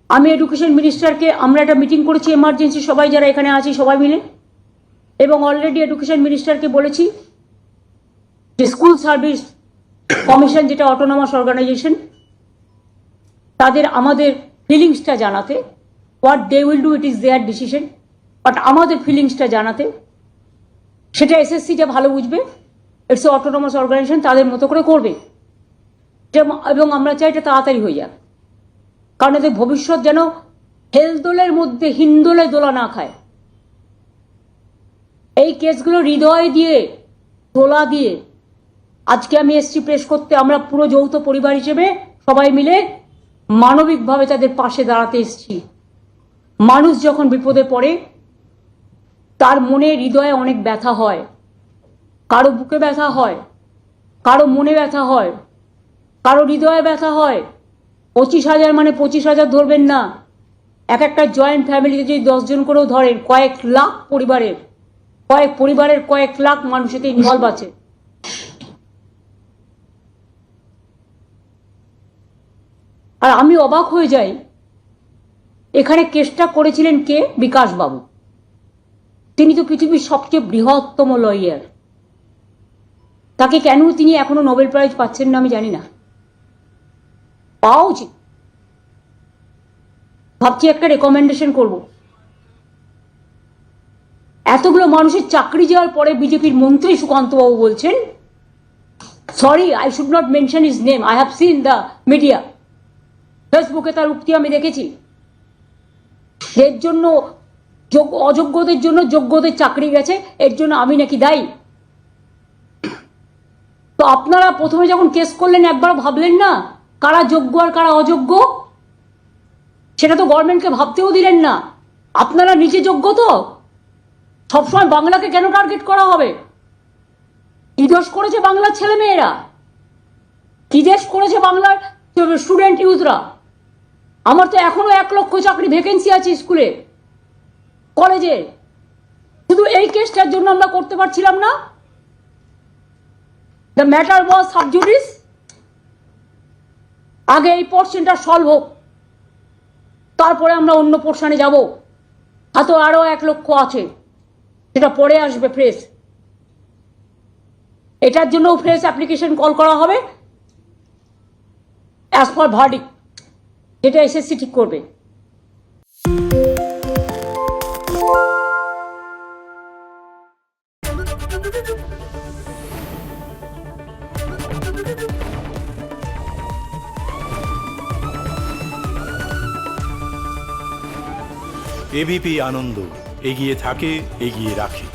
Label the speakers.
Speaker 1: আমি এডুকেশন মিনিস্টারকে, আমরা একটা মিটিং করেছি এমার্জেন্সি, সবাই যারা এখানে আছি সবাই মিলে, এবং অলরেডি এডুকেশন মিনিস্টারকে বলেছি যে স্কুল সার্ভিস কমিশন, যেটা অটোনমাস অর্গানাইজেশন, তাদের আমাদের ফিলিংসটা জানাতে, what they will do it is their decision, but আমাদের ফিলিংসটা জানাতে, সেটা এসএসসিটা ভালো বুঝবে, ইটস এ অটোনমাস অর্গানাইজেশন, তাদের মতো করে করবে, এবং আমরা চাই এটা তাড়াতাড়ি হয়ে যাক, কারণ এদের ভবিষ্যৎ যেন হেলদোলের মধ্যে হিন্দোলে দোলা না খায়। এই কেসগুলো হৃদয় দিয়ে, দোলা দিয়ে আজকে আমি এসছি প্রেস করতে। আমরা পুরো যৌথ পরিবার হিসেবে সবাই মিলে মানবিকভাবে তাদের পাশে দাঁড়াতে এসছি। মানুষ যখন বিপদে পড়ে তার মনে, হৃদয়ে অনেক ব্যথা হয়, কারো বুকে ব্যথা হয়, কারো মনে ব্যথা হয়, কারো হৃদয়ে ব্যথা হয়। 25,000 মানে 25,000 ধরবেন না, এক একটা জয়েন্ট ফ্যামিলিতে যদি 10 জন করেও ধরেন, কয়েক লাখ পরিবারের কয়েক লাখ মানুষের ইনভলভ আছে। আর আমি অবাক হয়ে যাই, এখানে কেসটা করেছিলেন কে? বিকাশ বাবু। তিনি তো পৃথিবীর সবচেয়ে বৃহত্তম লয়ার। তাকে কেন তিনি এখনো নোবেল প্রাইজ পাচ্ছেন না আমি জানি না। পাওয়া উচিত। ভাবছি একটা রেকমেন্ডেশন করব। এতগুলো মানুষের চাকরি যাওয়ার পরে বিজেপির মন্ত্রী সুকান্ত বাবু বলছেন, sorry I should not mention his name, I have seen the media, ফেসবুকে তার উক্তি আমি দেখেছি, এর জন্য অযোগ্যদের জন্য যোগ্যদের চাকরি গেছে, এর জন্য আমি নাকি দায়ী। তো আপনারা প্রথমে যখন কেস করলেন একবার ভাবলেন না কারা যোগ্য আর কারা অযোগ্য? সেটা তো গভর্নমেন্টকে ভাবতেও দিলেন না। আপনারা নিজে যোগ্য তো? সবসময় বাংলাকে কেন টার্গেট করা হবে? কি দোষ করেছে বাংলার ছেলে মেয়েরা? কি দেশ করেছে বাংলার স্টুডেন্ট ইউথরা? আমার তো এখনো 1 লক্ষ চাকরি ভ্যাকেন্সি আছে স্কুলে, কলেজে। শুধু এই কেসটার জন্য আমরা করতে পারছিলাম না। The matter was sub judice. আগে এই পোর্শনটা সলভ হোক, তারপরে আমরা অন্য পোর্শনে যাব। হাতে আরো 1 লক্ষ আছে, সেটা পরে আসবে ফ্রেশ। এটার জন্য ফ্রেশ অ্যাপ্লিকেশন কল করা হবে অ্যাজ পার ভার্ডিক্ট, যেটা এসএসসি ঠিক করবে।
Speaker 2: এবিপি আনন্দ, এগিয়ে থাকে, এগিয়ে রাখে।